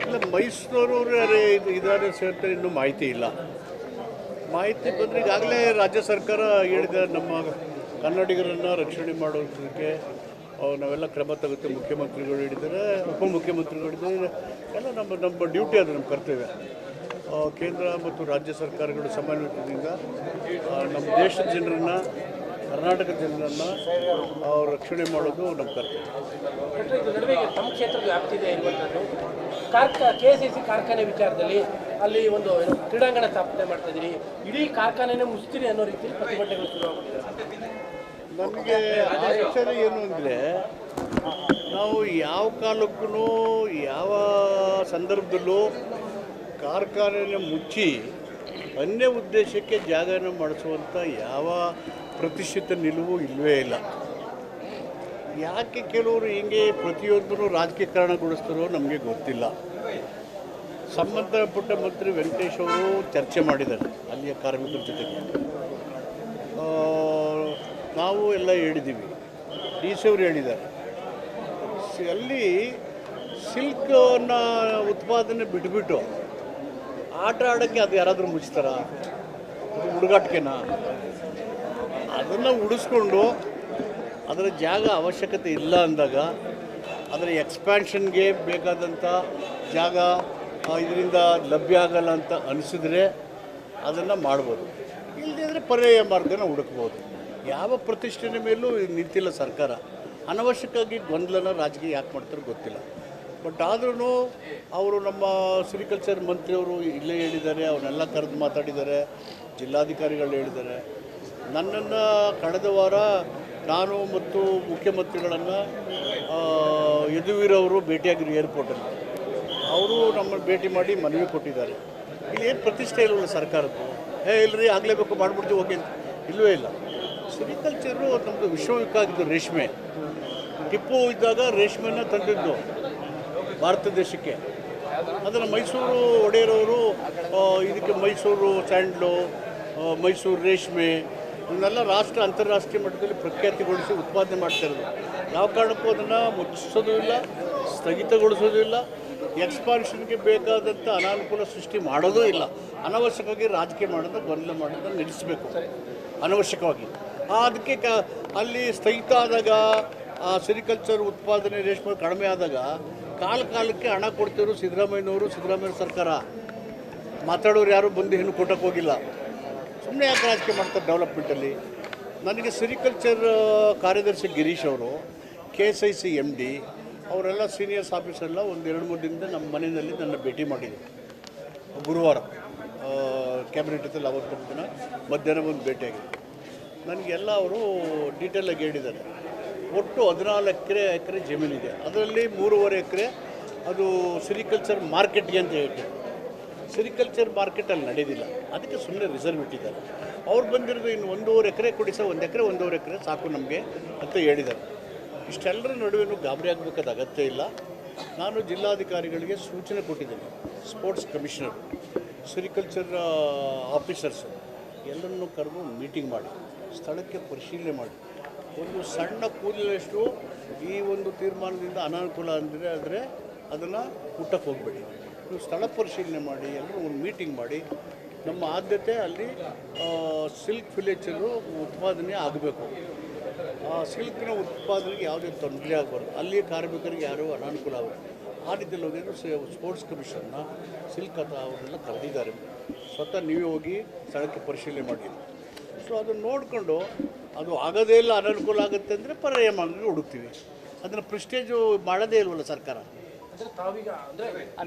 ಇಲ್ಲ ಮೈಸೂರವರು ಇದಾರೆ ಸೇರ್ತಾರೆ, ಇನ್ನೂ ಮಾಹಿತಿ ಇಲ್ಲ. ಮಾಹಿತಿ ಬಂದರೆ ಈಗಾಗಲೇ ರಾಜ್ಯ ಸರ್ಕಾರ ಹೇಳಿದೆ, ನಮ್ಮ ಕನ್ನಡಿಗರನ್ನು ರಕ್ಷಣೆ ಮಾಡೋದಕ್ಕೆ ನಾವೆಲ್ಲ ಕ್ರಮ ತಗುತ್ತೆ. ಮುಖ್ಯಮಂತ್ರಿಗಳು ಹೇಳಿದ್ದಾರೆ, ಉಪಮುಖ್ಯಮಂತ್ರಿಗಳು ಹೇಳಿದ್ದಾರೆ. ಎಲ್ಲ ನಮ್ಮ ಡ್ಯೂಟಿ, ಅದು ನಮ್ಮ ಕರ್ತವ್ಯ. ಕೇಂದ್ರ ಮತ್ತು ರಾಜ್ಯ ಸರ್ಕಾರಗಳು ಸಮನ್ವಯದಿಂದ ನಮ್ಮ ದೇಶದ ಜನರನ್ನು, ಕರ್ನಾಟಕದ ಜನರನ್ನು ರಕ್ಷಣೆ ಮಾಡೋದು ನಮ್ಮ ಕರ್ತವ್ಯ. ತಮ್ಮ ಕ್ಷೇತ್ರದ ವ್ಯಾಪ್ತಿದೆ ಇರುವಂಥದ್ದು KCC ಕಾರ್ಖಾನೆ ವಿಚಾರದಲ್ಲಿ ಅಲ್ಲಿ ಒಂದು ಕ್ರೀಡಾಂಗಣ ಸ್ಥಾಪನೆ ಮಾಡ್ತಾ ಇದ್ದೀರಿ, ಇಡೀ ಕಾರ್ಖಾನೆನೇ ಮುಚ್ತೀರಿ ಅನ್ನೋ ರೀತಿಯಲ್ಲಿ ಪ್ರತಿಭಟನೆಗಳು ಶುರುವಾಗ್ಬಿಟ್ಟಿದೆ. ನಮಗೆ ಆಶ್ಚರ್ಯ ಏನು ಅಂದರೆ, ನಾವು ಯಾವ ಕಾಲಕ್ಕೂ ಯಾವ ಸಂದರ್ಭದಲ್ಲೂ ಕಾರ್ಖಾನೆಯನ್ನು ಮುಚ್ಚಿ ಅನ್ಯ ಉದ್ದೇಶಕ್ಕೆ ಜಾಗನ ಮಾಡಿಸುವಂಥ ಯಾವ ಪ್ರತಿಷ್ಠಿತ ನಿಲುವು ಇಲ್ಲವೇ ಇಲ್ಲ. ಯಾಕೆ ಕೆಲವರು ಹಿಂಗೆ ಪ್ರತಿಯೊಂದನ್ನು ರಾಜಕೀಕರಣಗೊಳಿಸ್ತಾರೋ ನಮಗೆ ಗೊತ್ತಿಲ್ಲ. ಸಂಬಂಧಪಟ್ಟ ಮಂತ್ರಿ ವೆಂಕಟೇಶ್ ಅವರು ಚರ್ಚೆ ಮಾಡಿದ್ದಾರೆ ಅಲ್ಲಿಯ ಕಾರ್ಮಿಕರ ಜೊತೆಗೆ. ನಾವು ಎಲ್ಲ ಹೇಳಿದ್ದೀವಿ, DC ಅವರು ಹೇಳಿದ್ದಾರೆ. ಅಲ್ಲಿ ಸಿಲ್ಕನ್ನು ಉತ್ಪಾದನೆ ಬಿಟ್ಬಿಟ್ಟು ಆಟ ಆಡೋಕ್ಕೆ ಅದು ಯಾರಾದರೂ ಮುಚ್ತಾರ? ಅದು ಹುಡುಗಾಟಿಕೆನಾ? ಅದನ್ನು ಉಳಿಸ್ಕೊಂಡು ಅದರ ಜಾಗ ಅವಶ್ಯಕತೆ ಇಲ್ಲ ಅಂದಾಗ ಅದರ ಎಕ್ಸ್ಪ್ಯಾನ್ಷನ್ಗೆ ಬೇಕಾದಂಥ ಜಾಗ ಇದರಿಂದ ಲಭ್ಯ ಆಗಲ್ಲ ಅಂತ ಅನಿಸಿದ್ರೆ ಅದನ್ನು ಮಾಡ್ಬೋದು. ಇಲ್ಲದಿದ್ದರೆ ಪರ್ಯಾಯ ಮಾರ್ಗನ ಹುಡುಕ್ಬೋದು. ಯಾವ ಪ್ರತಿಷ್ಠೆನ ಮೇಲೂ ನಿಂತಿಲ್ಲ ಸರ್ಕಾರ. ಅನವಶ್ಯಕವಾಗಿ ಗೊಂದಲನ ರಾಜಕೀಯ ಯಾಕೆ ಮಾಡ್ತಾರೋ ಗೊತ್ತಿಲ್ಲ. ಬಟ್ ಆದ್ರೂ ಅವರು ನಮ್ಮ ಸಿರಿಕಲ್ಚರ್ ಮಂತ್ರಿಯವರು ಇಲ್ಲೇ ಹೇಳಿದ್ದಾರೆ, ಅವನ್ನೆಲ್ಲ ಕರೆದು ಮಾತಾಡಿದ್ದಾರೆ, ಜಿಲ್ಲಾಧಿಕಾರಿಗಳು ಹೇಳಿದ್ದಾರೆ. ನನ್ನನ್ನು ಕಳೆದ ವಾರ ನಾನು ಮತ್ತು ಮುಖ್ಯಮಂತ್ರಿಗಳನ್ನು ಯದುವೀರವರು ಭೇಟಿಯಾಗಿರು ಏರ್ಪೋರ್ಟಲ್ಲಿ. ಅವರು ನಮ್ಮನ್ನು ಭೇಟಿ ಮಾಡಿ ಮನವಿ ಕೊಟ್ಟಿದ್ದಾರೆ. ಇಲ್ಲಿ ಏನು ಪ್ರತಿಷ್ಠೆ ಇಲ್ಲವಲ್ಲ ಸರ್ಕಾರದ್ದು. ಇಲ್ಲರಿ ಆಗಲೇಬೇಕು ಮಾಡಿಬಿಡ್ತೀವಿ ಹೋಗಿ ಅಂತ ಇಲ್ಲವೇ ಇಲ್ಲ. ಸಿರಿಕಲ್ಚರು ನಮ್ಮದು ವಿಶ್ವವಿಖ್ಯಾತ ರೇಷ್ಮೆ. ಟಿಪ್ಪು ಇದ್ದಾಗ ರೇಷ್ಮೆನ ತಂದಿದ್ದು ಭಾರತ ದೇಶಕ್ಕೆ. ಅದನ್ನು ಮೈಸೂರು ಒಡೆಯರವರು ಇದಕ್ಕೆ ಮೈಸೂರು ಸ್ಯಾಂಡ್ಲು, ಮೈಸೂರು ರೇಷ್ಮೆ ಇವನ್ನೆಲ್ಲ ಅಂತಾರಾಷ್ಟ್ರೀಯ ಮಟ್ಟದಲ್ಲಿ ಪ್ರಖ್ಯಾತಿಗೊಳಿಸಿ ಉತ್ಪಾದನೆ ಮಾಡ್ತಾಯಿರೋದು. ಯಾವ ಕಾರಣಕ್ಕೂ ಅದನ್ನು ಮುಚ್ಚಿಸೋದು ಇಲ್ಲ, ಸ್ಥಗಿತಗೊಳಿಸೋದು ಇಲ್ಲ, ಎಕ್ಸ್ಪಾನ್ಷನ್ಗೆ ಬೇಕಾದಂಥ ಅನಾನುಕೂಲ ಸೃಷ್ಟಿ ಮಾಡೋದೂ ಇಲ್ಲ. ಅನವಶ್ಯಕವಾಗಿ ರಾಜಕೀಯ ಮಾಡೋದು, ಗೊಂದಲ ಮಾಡೋದನ್ನು ನಿಲ್ಲಿಸಬೇಕು ಅನವಶ್ಯಕವಾಗಿ. ಅದಕ್ಕೆ ಅಲ್ಲಿ ಸ್ಥಗಿತ ಆದಾಗ ಸಿರಿಕಲ್ಚರ್ ಉತ್ಪಾದನೆ ರೇಷ್ಮೆ ಕಡಿಮೆ ಆದಾಗ ಕಾಲಕ್ಕೆ ಹಣ ಕೊಡ್ತಿದ್ರು ಸಿದ್ದರಾಮಯ್ಯ ಸರ್ಕಾರ. ಮಾತಾಡೋರು ಯಾರು ಬಂದು ಹೆಣ್ಣು ಕೊಟ್ಟಕ್ಕೆ ಹೋಗಿಲ್ಲ. ಸುಮ್ಮನೆ ಯಾಕೆ ರಾಜಕೀಯ ಮಾಡ್ತಾರೆ ಡೆವಲಪ್ಮೆಂಟಲ್ಲಿ? ನನಗೆ ಸಿರಿಕಲ್ಚರ್ ಕಾರ್ಯದರ್ಶಿ ಗಿರೀಶ್ ಅವರು, KSIC MD ಅವರೆಲ್ಲ ಸೀನಿಯರ್ಸ್ ಆಫೀಸರೆಲ್ಲ ಒಂದು 2-3 ದಿನದಿಂದ ನಮ್ಮ ಮನೆಯಲ್ಲಿ ನನ್ನ ಭೇಟಿ ಮಾಡಿದರು. ಗುರುವಾರ ಕ್ಯಾಬಿನೆಟಲ್ಲಿ ಅವತ್ತು ದಿನ ಮಧ್ಯಾಹ್ನ ಒಂದು ಭೇಟಿಯಾಗಿದೆ. ನನಗೆಲ್ಲ ಅವರು ಡೀಟೇಲಾಗಿ ಹೇಳಿದ್ದಾರೆ. ಒಟ್ಟು 14 ಎಕರೆ ಜಮೀನಿದೆ. ಅದರಲ್ಲಿ 3.5 ಎಕರೆ ಅದು ಸಿರಿಕಲ್ಚರ್ ಮಾರ್ಕೆಟ್ಗೆ ಅಂತ ಹೇಳ್ತಾರೆ. ಸಿರಿಕಲ್ಚರ್ ಮಾರ್ಕೆಟಲ್ಲಿ ನಡೆಯೋದಿಲ್ಲ, ಅದಕ್ಕೆ ಸುಮ್ಮನೆ ರಿಸರ್ವ್ ಇಟ್ಟಿದ್ದಾರೆ. ಅವ್ರು ಬಂದಿರೋದು ಇನ್ನು 1.5 ಎಕರೆ ಕೊಡಿ ಸರ್, 1 ಎಕರೆ ಸಾಕು ನಮಗೆ ಅಂತ ಹೇಳಿದ್ದಾರೆ. ಇಷ್ಟೆಲ್ಲರ ನಡುವೆನೂ ಗಾಬರಿ ಆಗಬೇಕಾದ ಅಗತ್ಯ ಇಲ್ಲ. ನಾನು ಜಿಲ್ಲಾಧಿಕಾರಿಗಳಿಗೆ ಸೂಚನೆ ಕೊಟ್ಟಿದ್ದೇನೆ. ಸ್ಪೋರ್ಟ್ಸ್ ಕಮಿಷನರ್, ಸಿರಿಕಲ್ಚರ್ ಆಫೀಸರ್ಸು ಎಲ್ಲರನ್ನೂ ಕರೆದು ಮೀಟಿಂಗ್ ಮಾಡಿ ಸ್ಥಳಕ್ಕೆ ಪರಿಶೀಲನೆ ಮಾಡಿ, ಒಂದು ಸಣ್ಣ ಕೂದಲಷ್ಟು ಈ ಒಂದು ತೀರ್ಮಾನದಿಂದ ಅನಾನುಕೂಲ ಆದರೆ ಅದನ್ನು ಹುಟ್ಟಕ್ಕೆ ಹೋಗಬೇಡಿ. ನೀವು ಸ್ಥಳ ಪರಿಶೀಲನೆ ಮಾಡಿ, ಎಲ್ಲರೂ ಒಂದು ಮೀಟಿಂಗ್ ಮಾಡಿ. ನಮ್ಮ ಆದ್ಯತೆ ಅಲ್ಲಿ ಸಿಲ್ಕ್ ವಿಲೇಜರು ಉತ್ಪಾದನೆ ಆಗಬೇಕು. ಆ ಸಿಲ್ಕಿನ ಉತ್ಪಾದನೆಗೆ ಯಾವುದೇ ತೊಂದರೆ ಆಗಬಾರ್ದು. ಅಲ್ಲಿ ಕಾರ್ಮಿಕರಿಗೆ ಯಾರೂ ಅನಾನುಕೂಲ ಆಗಬೇಕು. ಆ ರೀತಿಯಲ್ಲಿ ಹೋಗಿದ್ರು ಸ್ಪೋರ್ಟ್ಸ್ ಕಮಿಷನ್ನ ಸಿಲ್ಕ್ ಅವರೆಲ್ಲ ಕರೆದಿದ್ದಾರೆ. ಸ್ವತಃ ನೀವೇ ಹೋಗಿ ಸ್ಥಳಕ್ಕೆ ಪರಿಶೀಲನೆ ಮಾಡಿ. ಸೊ ಅದನ್ನು ನೋಡಿಕೊಂಡು ಅದು ಆಗೋದೇ ಇಲ್ಲ, ಅನಾನುಕೂಲ ಆಗುತ್ತೆ ಅಂದರೆ ಪರ್ಯಾಯ ಮಾರ್ಗ ಹುಡುಕ್ತೀವಿ. ಅದನ್ನು ಪ್ರೆಸ್ಟೇಜು ಮಾಡೋದೇ ಇಲ್ವಲ್ಲ ಸರ್ಕಾರ.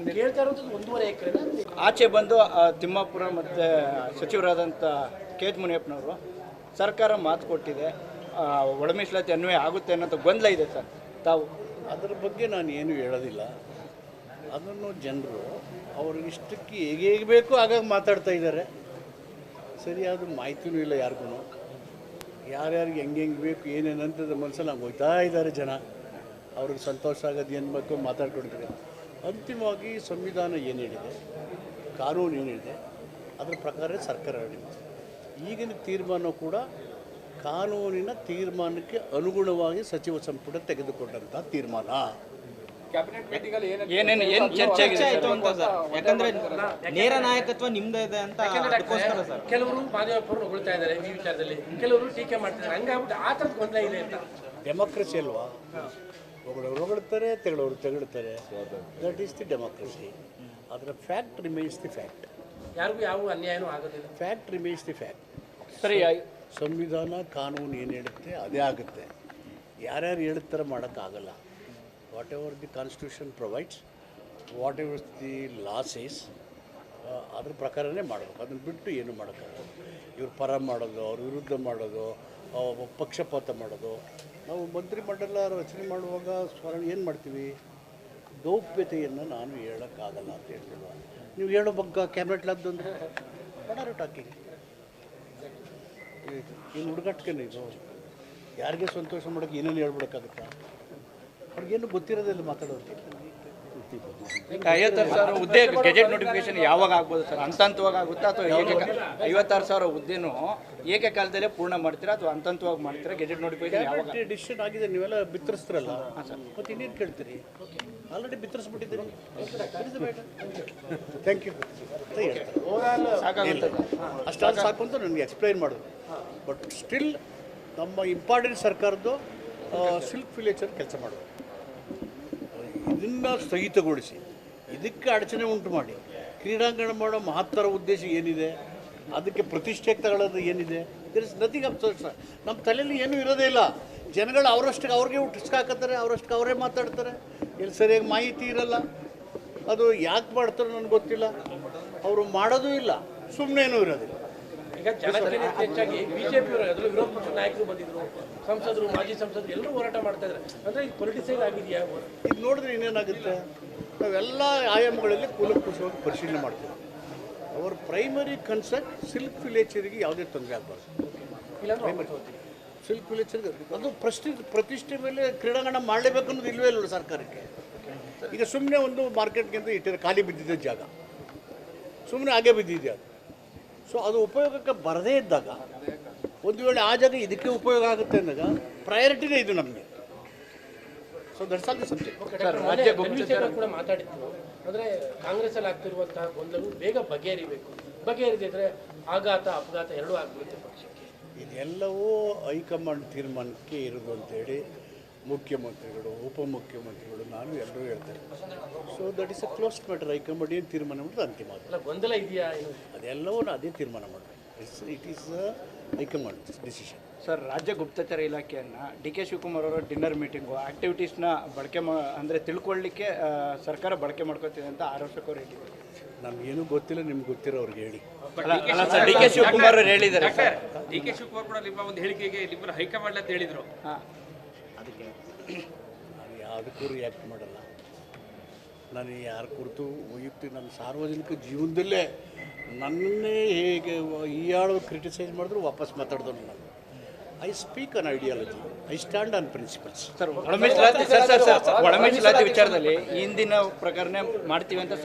ಆಚೆ ಬಂದು ತಿಮ್ಮಾಪುರ ಮತ್ತು ಸಚಿವರಾದಂಥ KH ಮುನಿಯಪ್ಪನವರು ಸರ್ಕಾರ ಮಾತು ಕೊಟ್ಟಿದೆ, ಒಳ ಮೀಸಲಾತಿ ಅನ್ವಯ ಆಗುತ್ತೆ ಅನ್ನೋಂಥ ಗೊಂದಲ ಇದೆ ಸರ್. ತಾವು ಅದರ ಬಗ್ಗೆ ನಾನು ಏನು ಹೇಳೋದಿಲ್ಲ. ಅದನ್ನು ಜನರು ಅವ್ರಿಗೆ ಇಷ್ಟಕ್ಕೆ ಹೇಗೆ ಬೇಕು ಆಗಾಗ ಮಾತಾಡ್ತಾ ಇದ್ದಾರೆ. ಸರಿಯಾದ ಮಾಹಿತಿನೂ ಇಲ್ಲ ಯಾರಿಗೂ. ಯಾರ್ಯಾರಿಗೆ ಹೆಂಗೆ ಬೇಕು ಏನೇನಂತದ ಮನಸ್ಸಲ್ಲಿ ಹಂಗೆ ಹೋಗ್ತಾ ಇದ್ದಾರೆ ಜನ. ಅವ್ರಿಗೆ ಸಂತೋಷ ಆಗೋದು ಏನು ಬೇಕು ಮಾತಾಡ್ಕೊಂಡಿದ್ದಾರೆ. ಅಂತಿಮವಾಗಿ ಸಂವಿಧಾನ ಏನು ಹೇಳಿದೆ, ಕಾನೂನು ಏನಿದೆ, ಅದರ ಪ್ರಕಾರ ಸರ್ಕಾರ ಹೇಳಿದೆ. ಈಗಿನ ತೀರ್ಮಾನ ಕೂಡ ಕಾನೂನಿನ ತೀರ್ಮಾನಕ್ಕೆ ಅನುಗುಣವಾಗಿ ಸಚಿವ ಸಂಪುಟ ತೆಗೆದುಕೊಂಡಂಥ ತೀರ್ಮಾನ. ಏನೇನು ಚರ್ಚೆ ಆಗಿದೆ ಆಯ್ತು ಅಂತ ಸರ್, ಯಾಕಂದ್ರೆ ನೇರ ನಾಯಕತ್ವ ನಿಮ್ದೇ ಇದೆ ಅಂತ ಅದಕ್ಕೋಸ್ಕರ ಸರ್. ಕೆಲವರು ಮಾದೇವಪ್ಪರು ಹೊಗಳ್ತಾ ಇದ್ದಾರೆ ಈ ವಿಚಾರದಲ್ಲಿ, ಕೆಲವರು ಟೀಕೆ ಮಾಡ್ತಿದ್ದಾರೆ, ಹಂಗಾಗ್ಬಿಟ್ಟು ಆ ಥರದ ಗೊಂದಲ ಇದೆ ಅಂತ. ಡೆಮೋಕ್ರಸಿ ಅಲ್ವಾ, ಒಬ್ಬರು ಹೊಗಳ್ತಾರೆ, ತೆಗಳ್ತಾರೆ. That is the democracy. ಅದರ ಫ್ಯಾಕ್ಟ್ ರಿಮೈನ್ಸ್ ದಿ ಫ್ಯಾಕ್ಟ್. ಯಾರಿಗೂ ಯಾವ ಅನ್ಯಾಯನೂ ಆಗೋದಿಲ್ಲ. Fact remains the fact. ಸರಿ, ಸಂವಿಧಾನ ಕಾನೂನು ಏನು ಹೇಳುತ್ತೆ ಅದೇ ಆಗುತ್ತೆ. ಯಾರ್ಯಾರು ಹೇಳ್ತಾರೆ ಮಾಡೋಕ್ಕಾಗಲ್ಲ. What ever the constitution provides, what ever the law says, ಅದ್ರ ಪ್ರಕಾರನೇ ಮಾಡಬೇಕು. ಅದನ್ನು ಬಿಟ್ಟು ಏನು ಮಾಡೋಕ್ಕಾಗಲ್ಲ. ಇವ್ರ ಪರ ಮಾಡೋದು, ಅವ್ರ ವಿರುದ್ಧ ಮಾಡೋದು, ಪಕ್ಷಪಾತ ಮಾಡೋದು. ನಾವು ಮಂತ್ರಿಮಂಡಲ ರಚನೆ ಮಾಡುವಾಗ ಏನು ಮಾಡ್ತೀವಿ, ಗೌಪ್ಯತೆಯನ್ನು ನಾನು ಹೇಳೋಕ್ಕಾಗಲ್ಲ ಅಂತ ಹೇಳ್ತಿಲ್ವ. ನೀವು ಹೇಳೋ ಬಗ್ಗೆ ಕ್ಯಾಬಿನೆಟ್ಲಾದ್ದು ಅಂದರೆ ಮಾಡಾರು ಟಾಕಿಂಗ್ ಏನು ಹುಡುಗಾಟ್ಕೇನೆ ಇದು. ಯಾರಿಗೆ ಸಂತೋಷ ಮಾಡೋಕ್ಕೆ ಏನೇನು ಹೇಳ್ಬಿಡೋಕ್ಕಾಗುತ್ತಾ? ಅವ್ರಿಗೇನು ಗೊತ್ತಿರೋದಿಲ್ಲ ಮಾತಾಡೋದು. 56,000 ಹುದ್ದೆ ಗೆಜೆಟ್ ನೋಟಿಫಿಕೇಶನ್ ಯಾವಾಗ ಆಗ್ಬೋದು ಸರ್? ಹಂತವಾಗಿ ಆಗುತ್ತಾ ಅಥವಾ 56,000 ಹುದ್ದೆನೂ ಏಕಕಾಲದಲ್ಲೇ ಪೂರ್ಣ ಮಾಡ್ತೀರಾ ಅಥವಾ ಹಂತವಾಗಿ ಮಾಡ್ತೀರಾ? ಗೆಜೆಟ್ ನೋಟಿಫಿಕೇಶನ್ ಯಾವಾಗ ಡಿಸಿಷನ್ ಆಗಿದೆ, ನೀವೆಲ್ಲ ಬಿತ್ತರಿಸ್ತಿರಲ್ಲ, ಮತ್ತೆ ಇನ್ನೇನು ಕೇಳ್ತೀರಿ? ಆಲ್ರೆಡಿ ಬಿತ್ತರಿಸ್ಬಿಟ್ಟಿದ್ದೀರಿ. ಥ್ಯಾಂಕ್ ಯು ಅಂತ ಹೇಳ್ತಾರೆ. ಸಾಕಾಗುತ್ತದೆ ಅಷ್ಟಾದ್ರು ಸಾಕು ಅಂತ ನನಗೆ ಎಕ್ಸ್ಪ್ಲೈನ್ ಮಾಡೋದು. ಬಟ್ ಸ್ಟಿಲ್ ನಮ್ಮ ಇಂಪಾರ್ಟೆಂಟ್ ಸರ್ಕಾರದ್ದು ಸಿಲ್ಕ್ ವಿಲೇಜರ್ ಕೆಲಸ ಮಾಡೋದು. ಇದನ್ನು ಸ್ಥಗಿತಗೊಳಿಸಿ ಇದಕ್ಕೆ ಅಡಚಣೆ ಉಂಟು ಮಾಡಿ ಕ್ರೀಡಾಂಗಣ ಮಾಡೋ ಮಹತ್ತರ ಉದ್ದೇಶ ಏನಿದೆ, ಅದಕ್ಕೆ ಪ್ರತಿಷ್ಠೆ ತಗೊಳ್ಳೋದು ಏನಿದೆ? There is nothing of source. ನಮ್ಮ ತಲೆಯಲ್ಲಿ ಏನೂ ಇರೋದೇ ಇಲ್ಲ. ಜನಗಳು ಅವರಷ್ಟಕ್ಕೆ ಅವ್ರಿಗೆ ಹುಟ್ಟಿಸ್ಕಾಕತ್ತಾರೆ, ಅವರಷ್ಟಕ್ಕೆ ಅವರೇ ಮಾತಾಡ್ತಾರೆ. ಇಲ್ಲಿ ಸರಿಯಾಗಿ ಮಾಹಿತಿ ಇರಲ್ಲ. ಅದು ಯಾಕೆ ಮಾಡ್ತಾರೋ ನನಗೆ ಗೊತ್ತಿಲ್ಲ. ಅವರು ಮಾಡೋದೂ ಇಲ್ಲ, ಸುಮ್ಮನೆನೂ ಇರೋದಿಲ್ಲ. ಈಗ ಜನಕ್ಕಿಂತ ಹೆಚ್ಚಾಗಿ ಬಿಜೆಪಿಯವರು, ಅದರಲ್ಲೂ ವಿರೋಧ ಪಕ್ಷ ನಾಯಕರು ಬಂದಿದ್ರು, ಸಂಸದರು, ಮಾಜಿ ಸಂಸದರು ಎಲ್ಲರೂ ಹೋರಾಟ ಮಾಡ್ತಾ ಇದ್ದಾರೆ. ಅಂದರೆ ಇದು ಪೊಲಿಟಿಸೈಸ್ ಆಗಿದೆಯಾ? ಇದು ನೋಡಿದ್ರೆ ಇನ್ನೇನಾಗುತ್ತೆ, ನಾವೆಲ್ಲ ಆಯಾಮಗಳಲ್ಲಿ ಕೂಲಂಕುಷವಾಗಿ ಪರಿಶೀಲನೆ ಮಾಡ್ತೀವಿ. ಅವರ ಪ್ರೈಮರಿ ಕನ್ಸರ್ನ್ ಸಿಲ್ಕ್ ವಿಲೇಜರಿಗೆ ಯಾವುದೇ ತೊಂದರೆ ಆಗಬಾರ್ದು. ಪ್ರೈಮರಿ ಸಿಲ್ಕ್ ವಿಲೇಜರಿಗೆ ಅದು ಪ್ರತಿಷ್ಠೆ ಮೇಲೆ ಕ್ರೀಡಾಂಗಣ ಮಾಡಲೇಬೇಕು ಅನ್ನೋದು ಇಲ್ಲವೇ ಇಲ್ಲ ಸರ್ಕಾರಕ್ಕೆ. ಈಗ ಸುಮ್ಮನೆ ಒಂದು ಮಾರ್ಕೆಟ್ಗಿಂತ ಇಟ್ಟಿರೋ ಖಾಲಿ ಬಿದ್ದಿದ್ದ ಜಾಗ ಸುಮ್ಮನೆ ಹಾಗೆ ಬಿದ್ದಿದೆ ಅದು. ಸೊ ಅದು ಉಪಯೋಗಕ್ಕೆ ಬರದೇ ಇದ್ದಾಗ, ಒಂದು ವೇಳೆ ಆ ಜಾಗ ಇದಕ್ಕೆ ಉಪಯೋಗ ಆಗುತ್ತೆ ಅಂದಾಗ ಪ್ರಯಾರಿಟಿನೇ ಇದು ನಮಗೆ. So that's all the subject. ಕೂಡ ಮಾತಾಡಿದ್ರು, ಅಂದರೆ ಕಾಂಗ್ರೆಸ್ಸಲ್ಲಿ ಆಗ್ತಿರುವಂತಹ ಗೊಂದಲವು ಬೇಗ ಬಗೆಹರಿದಿದ್ರೆ ಆಘಾತ ಅಪಘಾತ ಎರಡೂ ಆಗ್ಬಿಡುತ್ತೆ ಪಕ್ಷಕ್ಕೆ. ಇದೆಲ್ಲವೂ ಹೈಕಮಾಂಡ್ ತೀರ್ಮಾನಕ್ಕೆ ಇರೋದು ಅಂತೇಳಿ ಮುಖ್ಯಮಂತ್ರಿಗಳು, ಉಪಮುಖ್ಯಮಂತ್ರಿಗಳು, ನಾನು ಎಲ್ಲರೂ ಹೇಳ್ತಾರೆ. So that is a closed matter. High command ಏನು ತೀರ್ಮಾನ ಮಾಡೋದು ಅಂತಿಮ. ಅಲ್ಲ, ಗೊಂದಲ ಇದೆಯಾ? ಅದೆಲ್ಲವೂ ಅದೇ ತೀರ್ಮಾನ ಮಾಡೋದು. It is high command decision. Sir, ರಾಜ್ಯ ಗುಪ್ತಚರ ಇಲಾಖೆಯನ್ನು ಡಿ.ಕೆ. ಶಿವಕುಮಾರ್ ಅವರ ಡಿನ್ನರ್ ಮೀಟಿಂಗು ಆ್ಯಕ್ಟಿವಿಟೀಸ್ನ ಬಳಕೆ ಅಂದರೆ ತಿಳ್ಕೊಳ್ಳಿಕ್ಕೆ ಸರ್ಕಾರ ಬಳಕೆ ಮಾಡ್ಕೋತಿದೆ ಅಂತ ಆರೋಪಕರು ಹೇಳಿದ್ದಾರೆ. ನಮಗೇನು ಗೊತ್ತಿಲ್ಲ, ನಿಮ್ಗೆ ಗೊತ್ತಿರೋ ಅವ್ರಿಗೆ ಹೇಳಿ. ಡಿ.ಕೆ. ಶಿವಕುಮಾರ್ ಅವರು ಹೇಳಿದ್ದಾರೆ. ಡಿ.ಕೆ. ಶಿವಕುಮಾರ್ ಕೂಡ ನಿಮ್ಮ ಒಂದು ಹೇಳಿಕೆಗೆ ನಿಮ್ಮನ್ನು ಹೈಕಮಾಂಡ್ ಅಂತ ಹೇಳಿದರು. ಅದಕ್ಕೆ ನಾನು ಯಾವುದಕ್ಕೂ ರಿಯಾಕ್ಟ್ ಮಾಡಲ್ಲ. ನಾನು ಯಾರ ಕುರಿತು ವೈಯಕ್ತಿಕ ನನ್ನ ಸಾರ್ವಜನಿಕ ಜೀವನದಲ್ಲೇ ನನ್ನೇ ಹೇಗೆ ಈಯಾಳು ಕ್ರಿಟಿಸೈಸ್ ಮಾಡಿದ್ರು ವಾಪಸ್ ಮಾತಾಡಿದವನು ನಾನು. I speak on ideology, I stand on principles. Sir, ಒಳ ಮೀಸಲಾತಿ ವಿಚಾರದಲ್ಲಿ ಹಿಂದಿನ ಪ್ರಕಾರನೇ ಮಾಡ್ತೀವಿ ಅಂತ